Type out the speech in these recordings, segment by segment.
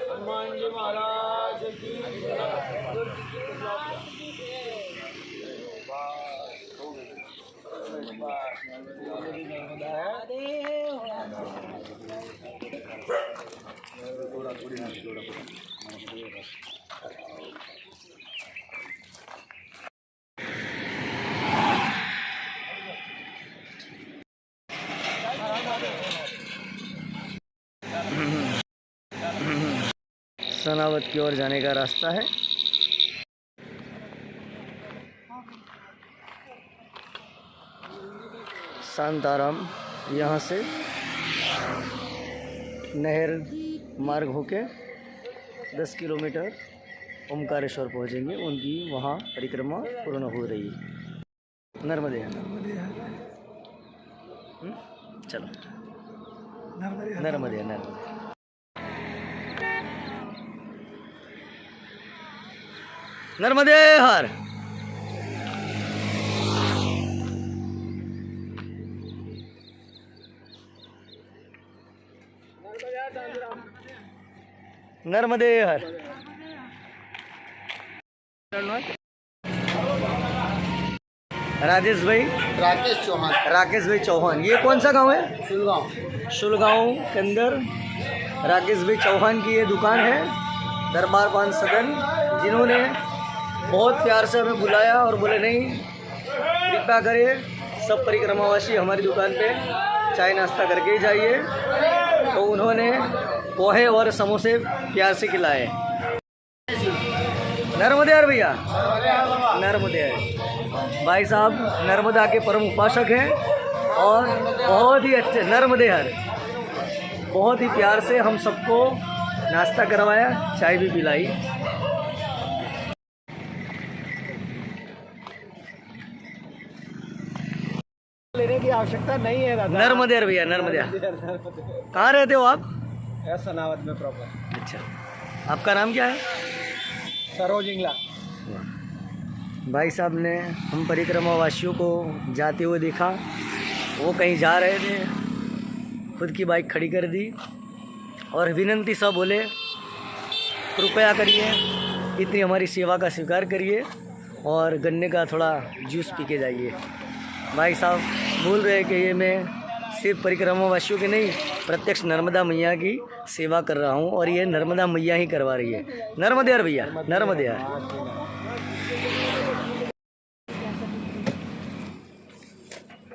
हनुमान जी महाराज की सनावत की ओर जाने का रास्ता है। शांताराम यहाँ से नहर मार्ग होके 10 किलोमीटर ओमकारेश्वर पहुँचेंगे। उनकी वहाँ परिक्रमा पूर्ण हो रही है। नर्मदे चलो नर्मदे नर्मदे हर। नर्मदे हर। राकेश भाई चौहान। ये कौन सा गांव है? शुलगांव के अंदर राकेश भाई चौहान की ये दुकान है, दरबार पान सदन, जिन्होंने बहुत प्यार से हमें बुलाया और बोले नहीं कृपया करिए सब परिक्रमावासी हमारी दुकान पे चाय नाश्ता करके ही जाइए। तो उन्होंने पोहे और समोसे प्यार से खिलाए। नर्मदे हर भैया, नर्मदे हर। भाई साहब नर्मदा के परम उपासक हैं और बहुत ही अच्छे नर्मदे हर, बहुत ही प्यार से हम सबको नाश्ता करवाया, चाय भी पिलाई। लेने की आवश्यकता नहीं है दादा। नर्मदे हर भैया, नर्मदे हर। कहाँ रहते हो आप? सनावत में प्रॉपर। अच्छा, आपका नाम क्या है? सरोज इंगला। भाई साहब ने हम परिक्रमा वासियों को जाते हुए देखा, वो कहीं जा रहे थे, खुद की बाइक खड़ी कर दी और विनंती सा बोले कृपया करिए इतनी हमारी सेवा का स्वीकार करिए और गन्ने का थोड़ा जूस पी के जाइए। भाई साहब बोल रहे हैं कि ये मैं सिर्फ परिक्रमा वासियों की नहीं, प्रत्यक्ष नर्मदा मैया की सेवा कर रहा हूँ और ये नर्मदा मैया ही करवा रही है। नर्मदे हर भैया, नर्मदे हर।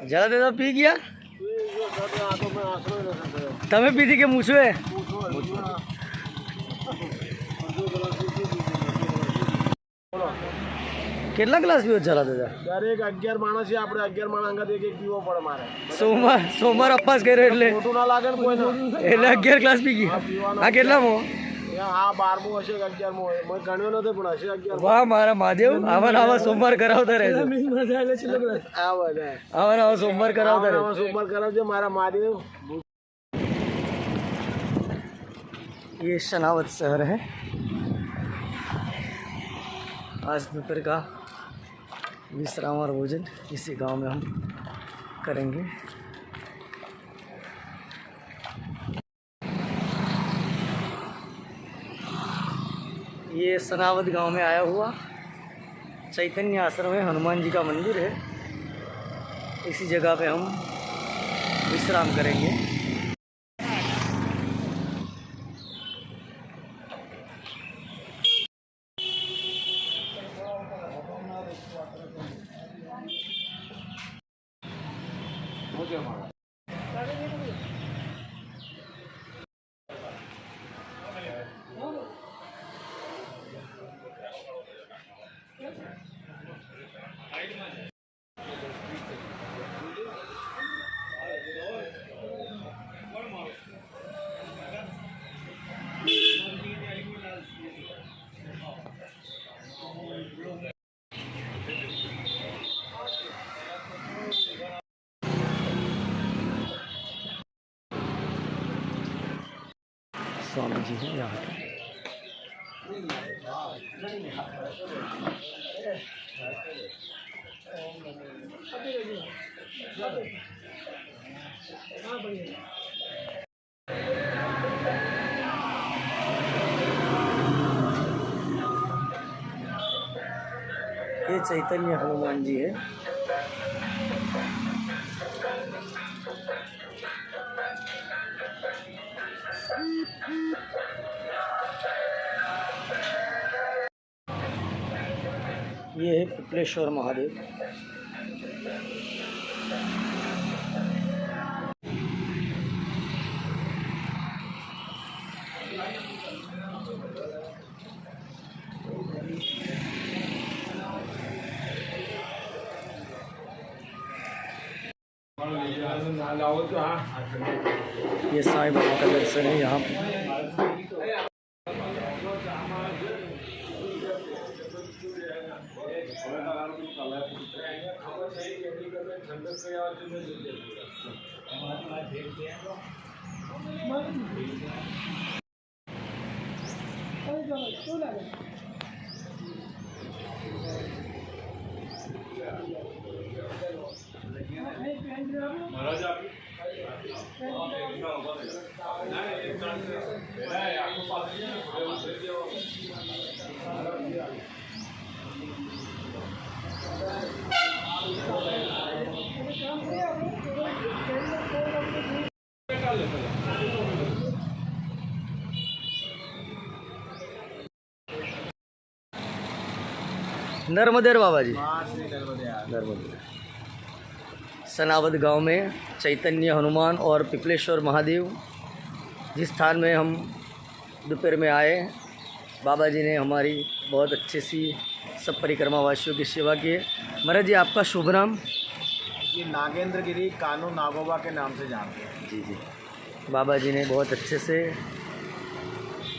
जरा दे पी गया तमें पीती के मूछे કેટલા ગ્લાસ પીવો જરા દાદા? દરેક 11 માણસ છે આપણે 11 માણસ અંગત એક એક પીવો પડે મારે। સોમવાર અપવાસ કર્યો એટલે ખોટું ના લાગે ને કોઈને, એટલે 11 ગ્લાસ પી ગઈ। આ કેટલામો? આ 12મો હશે કે 11મો, મેં ગણ્યો નથી પણ હશે 11। વાહ મારા મહાદેવ, આવા સોમવાર કરાવતા રહેજો। આવા સોમવાર કરાવતા રહેજો, સોમવાર કરાવજો મારા મહાદેવ। ये सनावत शहर है। आज दोपहर का विश्राम और भोजन इसी गांव में हम करेंगे। ये सनावत गांव में आया हुआ चैतन्य आश्रम है, हनुमान जी का मंदिर है। इसी जगह पे हम विश्राम करेंगे। स्वामी जी हैं यहाँ पे। ये चैतन्य हनुमान जी है। ये है पिपलेश्वर महादेव। ये साईं बाबा का दर्शन है यहाँ पे। नर्मदेर बाबा जी, नर्मदेर सनावद गांव में चैतन्य हनुमान और पिपलेश्वर महादेव, जिस स्थान में हम दोपहर में आए, बाबा जी ने हमारी बहुत अच्छे सी सब परिक्रमा वासियों की सेवा की है। महाराज जी, आपका शुभ नाम? ये नागेंद्र गिरी कानू नागोबा के नाम से जानते हैं। जी जी। बाबा जी ने बहुत अच्छे से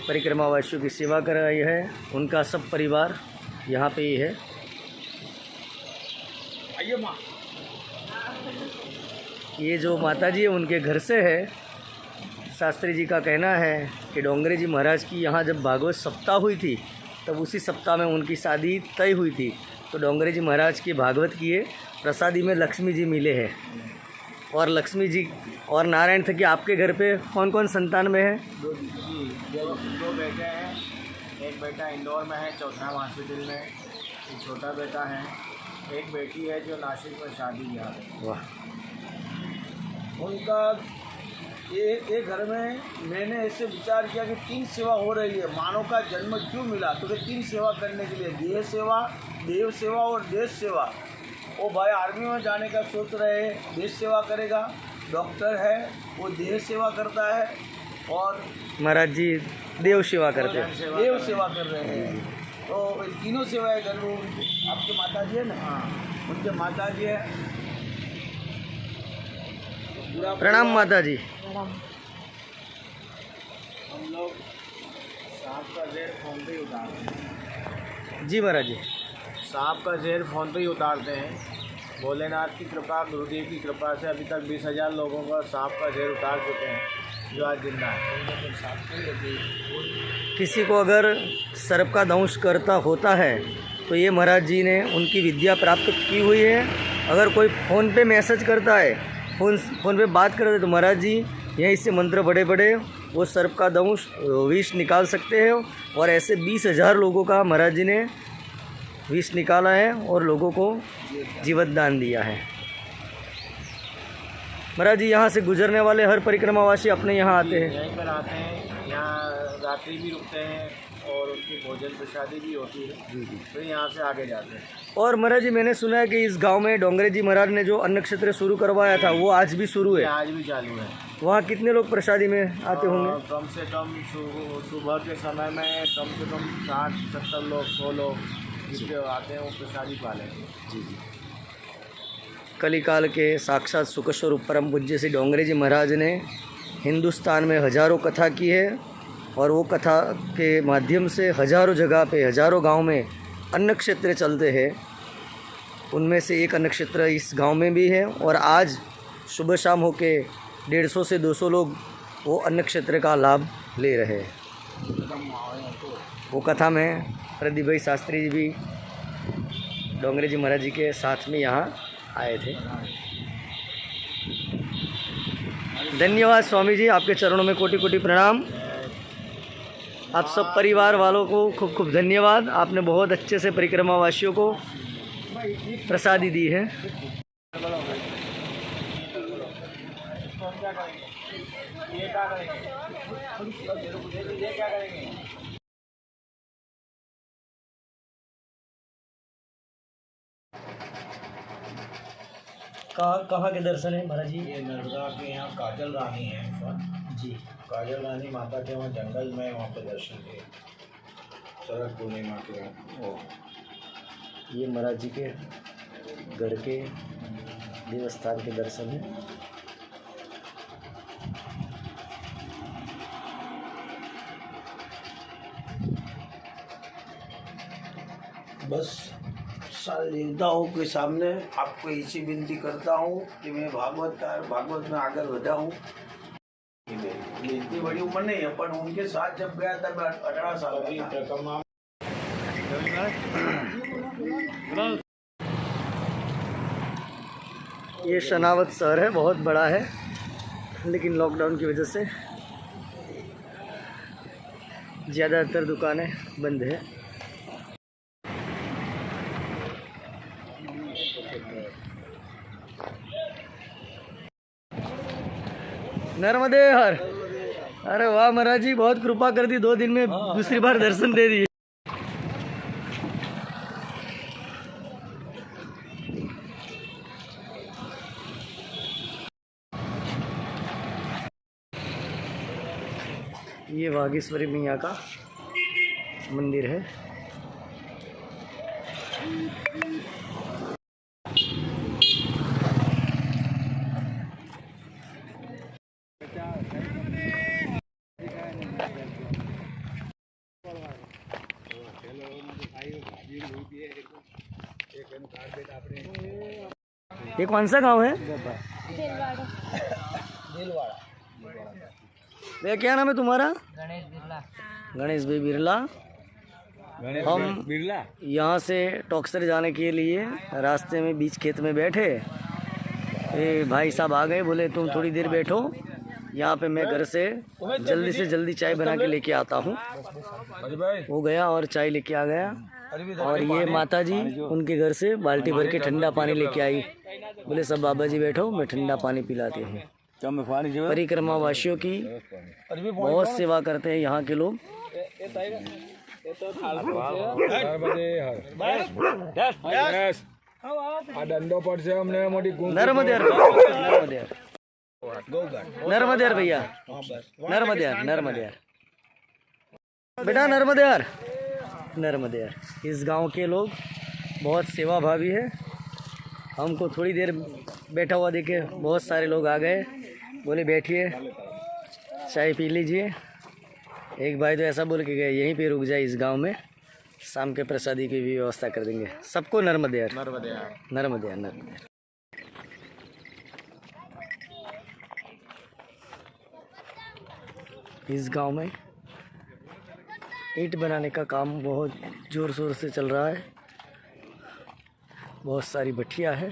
परिक्रमा वासियों की सेवा कराई है। उनका सब परिवार यहाँ पे ही है। आइए माँ। ये जो माता जी है उनके घर से है। शास्त्री जी का कहना है कि डोंगरे जी महाराज की यहाँ जब भागवत सप्ताह हुई थी, तब उसी सप्ताह में उनकी शादी तय हुई थी। तो डोंगरे जी महाराज की भागवत की प्रसादी में लक्ष्मी जी मिले हैं। और लक्ष्मी जी और नारायण थे कि आपके घर पे कौन कौन संतान में है? दो बेटे हैं। एक बेटा इंदौर में है, चौथा हॉस्पिटल में। एक छोटा बेटा है। एक बेटी है जो नासिक में शादी किया है। वाह। उनका ये घर में मैंने ऐसे विचार किया कि 3 सेवा हो रही है। मानव का जन्म क्यों मिला? तो 3 सेवा करने के लिए, देह सेवा, देव सेवा और देश सेवा। वो भाई आर्मी में जाने का सोच रहे हैं, देश सेवा करेगा। डॉक्टर है, वो देह सेवा करता है। और महाराज जी देव सेवा करते हैं, देव सेवा कर रहे हैं। तो तीनों सेवाएं कर लो। आपके माता जी है ना? हाँ, उनके माता जी है। प्रणाम माता जी। हम लोग सांप का जहर फोन पे ही उतारते हैं। जी महाराज जी। सांप का जहर फोन पे ही उतारते हैं। भोलेनाथ की कृपा, गुरुदेव की कृपा से अभी तक 20,000 लोगों का सांप का जहर उतार चुके हैं, जो आज जिंदा है। किसी को अगर सर्प का दंश करता होता है तो ये महाराज जी ने उनकी विद्या प्राप्त की हुई है। अगर कोई फ़ोन पे मैसेज करता है, फ़ोन पे बात करते तो महाराज जी यहीं से मंत्र बड़े बड़े वो सर्प का दंश विष निकाल सकते हैं। और ऐसे 20,000 लोगों का महाराज जी ने विष निकाला है और लोगों को जीवन दान दिया है। महाराज जी यहाँ से गुजरने वाले हर परिक्रमावासी अपने यहाँ आते हैं? यहीं पर आते हैं, यहाँ रात्रि भी रुकते हैं और उनकी भोजन प्रसादी भी होती है। जी। फिर यहाँ से आगे जाते हैं। और महाराज जी मैंने सुना है कि इस गांव में डोंगरे जी महाराज ने जो अन्न क्षेत्र शुरू करवाया था वो आज भी शुरू है? आज भी चालू है। वहाँ कितने लोग प्रसादी में आते होंगे? कम से कम सुबह के समय में कम से कम 60-70 लोग, 100 लोग जितने आते हैं वो प्रसादी पा लेते हैं। जी जी। कलिकाल के साक्षात सुखस्वरूप परम पूज्य श्री डोंगरे जी महाराज ने हिंदुस्तान में हजारों कथा की है। और वो कथा के माध्यम से हजारों जगह पे, हजारों गांव में अन्न क्षेत्र चलते हैं। उनमें से एक अन्न क्षेत्र इस गांव में भी है। और आज सुबह शाम होके 150 से 200 लोग वो अन्न क्षेत्र का लाभ ले रहे हैं। वो कथा में प्रदीप भाई शास्त्री जी भी डोंगरे जी महाराज जी के साथ में यहाँ आए थे। धन्यवाद स्वामी जी, आपके चरणों में कोटि कोटि प्रणाम। आप सब परिवार वालों को खूब खूब धन्यवाद, आपने बहुत अच्छे से परिक्रमा वासियों को प्रसादी दी है। कहाँ के दर्शन है महाराज जी? ये नर्मदा के यहाँ काजल रानी है जी। काजल रानी माता के वहाँ जंगल में वहाँ पे दर्शन किए शरद पूर्णिमा के बाद। ये महाराज जी के घर के देवस्थान के दर्शन हैं। बस सारे देवताओं के सामने आपको इसी विनती करता हूँ कि मैं भागवत में आगे बढ़ा हूँ। इतनी बड़ी उम्र नहीं है, पर उनके साथ जब गया तब 18 साल का। ये शनावत शहर है, बहुत बड़ा है, लेकिन लॉकडाउन की वजह से ज़्यादातर दुकानें बंद है। नर्मदे हर। अरे वाह महाराज जी, बहुत कृपा कर दी, 2 दिन में दूसरी बार दर्शन दे दिए। ये वागीश्वरी मैया का मंदिर है। ये कौन सा गांव है? दिलवाड़ा। भैया क्या नाम है तुम्हारा? गणेश बिरला। गणेश भाई बिरला। हम यहाँ से टॉक्सर जाने के लिए रास्ते में बीच खेत में बैठे, भाई साहब आ गए, बोले तुम थोड़ी देर बैठो, यहाँ पे मैं घर से जल्दी चाय बना के लेके आता हूँ। वो गया और चाय लेके आ गया, और ये माता जी उनके घर से बाल्टी भर के ठंडा पानी लेके आई, बोले सब बाबा जी बैठो, मैं ठंडा पानी पिलाती हूँ। परिक्रमा वासियों की बहुत सेवा करते हैं यहाँ के लोग। नर्मदेर भैया, नर्मदेर बेटा, नर्मदेर। इस गांव के लोग बहुत सेवा भावी है। हमको थोड़ी देर बैठा हुआ देखे बहुत सारे लोग आ गए, बोले बैठिए चाय पी लीजिए। एक भाई तो ऐसा बोल के गए यहीं पे रुक जाए इस गांव में, शाम के प्रसादी की भी व्यवस्था कर देंगे सबको। नर्मदेर। इस गांव में ईंट बनाने का काम बहुत ज़ोर शोर से चल रहा है। बहुत सारी भट्टियाँ है,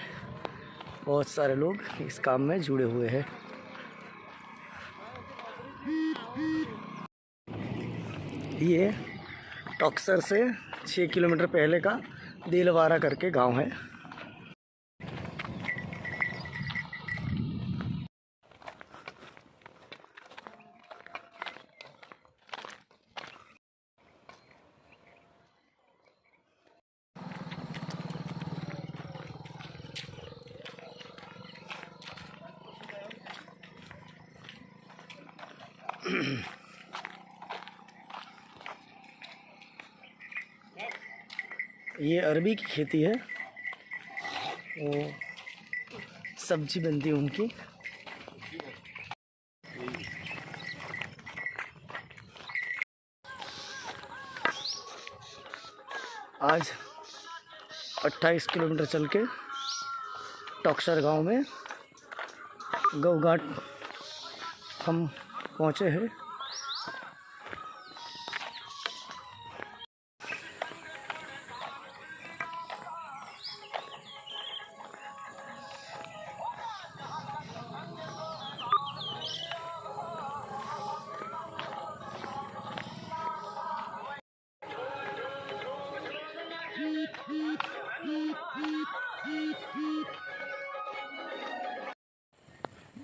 बहुत सारे लोग इस काम में जुड़े हुए हैं। ये टॉक्सर से 6 किलोमीटर पहले का दिलवाड़ा करके गांव है। ये अरबी की खेती है, वो सब्जी बनती है उनकी। आज 28 किलोमीटर चल के टॉक्सर गांव में गौ घाट हम पहुंचे हैं।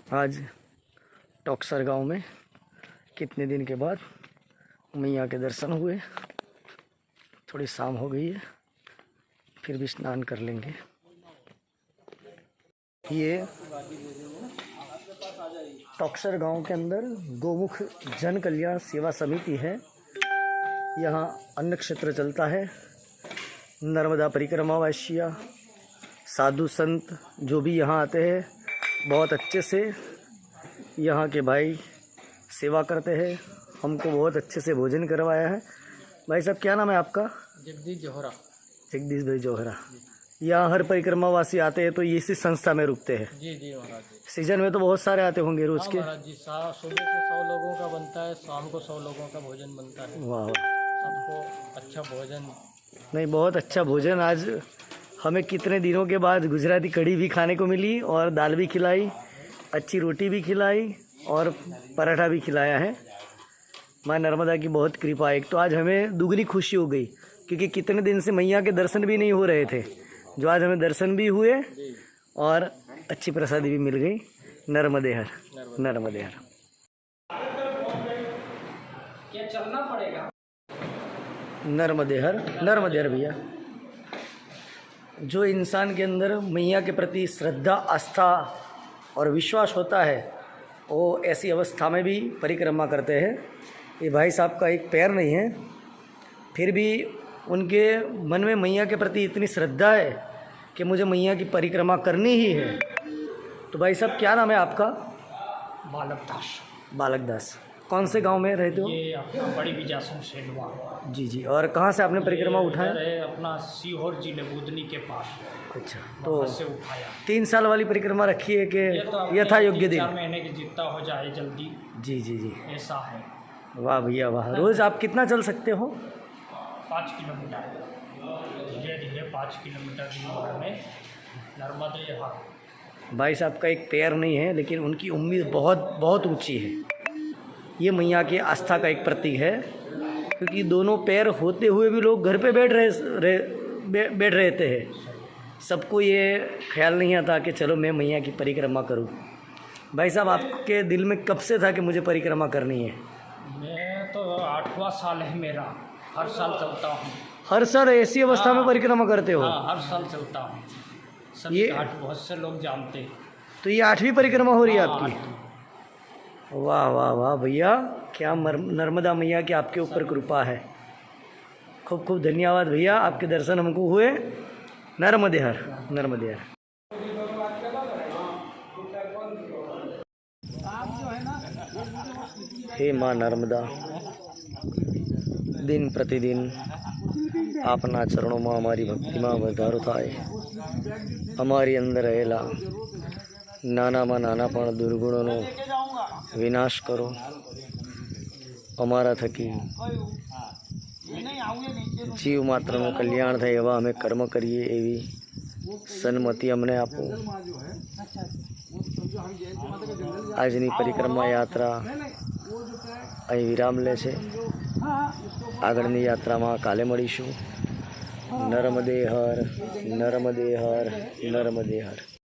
आज टॉक्सर गांव में कितने दिन के बाद मैया के दर्शन हुए। थोड़ी शाम हो गई है, फिर भी स्नान कर लेंगे। ये टॉक्सर गांव के अंदर गोमुख जन कल्याण सेवा समिति है। यहाँ अन्न क्षेत्र चलता है। नर्मदा परिक्रमा वासिया साधु संत जो भी यहाँ आते हैं बहुत अच्छे से यहाँ के भाई सेवा करते हैं। हमको बहुत अच्छे से भोजन करवाया है। भाई साहब क्या नाम है आपका? जगदीश जोहरा। जगदीश भाई जोहरा। यहाँ हर परिक्रमावासी आते हैं तो इसी संस्था में रुकते हैं? जी जी महाराज जी। सीजन में तो बहुत सारे आते होंगे रोज के? महाराज जी, सुबह से 100 लोगों का बनता है, शाम को 100 लोगों का भोजन बनता है। वाह वाह, सबको अच्छा भोजन। नहीं बहुत अच्छा भोजन। आज हमें कितने दिनों के बाद गुजराती कढ़ी भी खाने को मिली और दाल भी खिलाई, अच्छी रोटी भी खिलाई और पराठा भी खिलाया है। माँ नर्मदा की बहुत कृपा। एक तो आज हमें दुगनी खुशी हो गई क्योंकि कितने दिन से मैया के दर्शन भी नहीं हो रहे थे, जो आज हमें दर्शन भी हुए और अच्छी प्रसादी भी मिल गई। नर्मदेहर नर्मदेहर। क्या चलना पड़ेगा? नर्मदेहर भैया। जो इंसान के अंदर मैया के प्रति श्रद्धा, आस्था और विश्वास होता है वो ऐसी अवस्था में भी परिक्रमा करते हैं। ये भाई साहब का एक पैर नहीं है, फिर भी उनके मन में मैया के प्रति इतनी श्रद्धा है कि मुझे मैया की परिक्रमा करनी ही है। तो भाई साहब क्या नाम है आपका? बालक दास। बालक दास। कौन से गांव में रहते हो? ये अपना बड़ी बिजासन सेलवा। जी जी। और कहाँ से आपने परिक्रमा उठाया? है अपना सीहोर जिले बुधनी के पास। अच्छा, तो से उठाया। 3 साल वाली परिक्रमा रखी है कि तो यथा योग्य दिन? 4 महीने की जितना हो जाए जल्दी। जी जी जी। ऐसा है। वाह भैया वाह। रोज़ आप कितना चल सकते हो? 5 किलोमीटर धीरे धीरे 5 किलोमीटर की उम्र में नर्मदेहर। भाई साहब का एक पैर नहीं है लेकिन उनकी उम्मीद बहुत बहुत ऊंची है। ये मैया की आस्था का एक प्रतीक है क्योंकि दोनों पैर होते हुए भी लोग घर पे बैठ रहे थे। सबको ये ख्याल नहीं आता कि चलो मैं मैया की परिक्रमा करूं। भाई साहब आपके दिल में कब से था कि मुझे परिक्रमा करनी है? मैं तो 8वां साल है मेरा। हर साल चलता हूँ। हर साल ऐसी अवस्था में परिक्रमा करते हो? हाँ, हर साल चलता हूँ। सभी घाट बहुत से लोग जानते। तो ये 8वीं परिक्रमा हो रही है हाँ, आपकी? वाह वाह वाह भैया, क्या नर्मदा मैया की आपके ऊपर कृपा है। खूब खूब धन्यवाद भैया, आपके दर्शन हमको हुए। नर्मदेहर नर्मदेहर। हे माँ नर्मदा, दिन प्रतिदिन આપના ચરણોમાં અમારી ભક્તિમાં વધારો થાય। અમારી અંદર રહેલા નાનામાં નાના પણ દુર્ગુણોનો વિનાશ કરો। અમારા થકી જીવ માત્રનું કલ્યાણ થાય એવા અમે કર્મ કરીએ એવી સન્મતિ અમને આપો। આજની પરિક્રમા યાત્રા અહીં વિરામ લે છે। આગળની યાત્રામાં કાલે મળીશું। નર્મદેહર નર્મદેહર નર્મદેહર।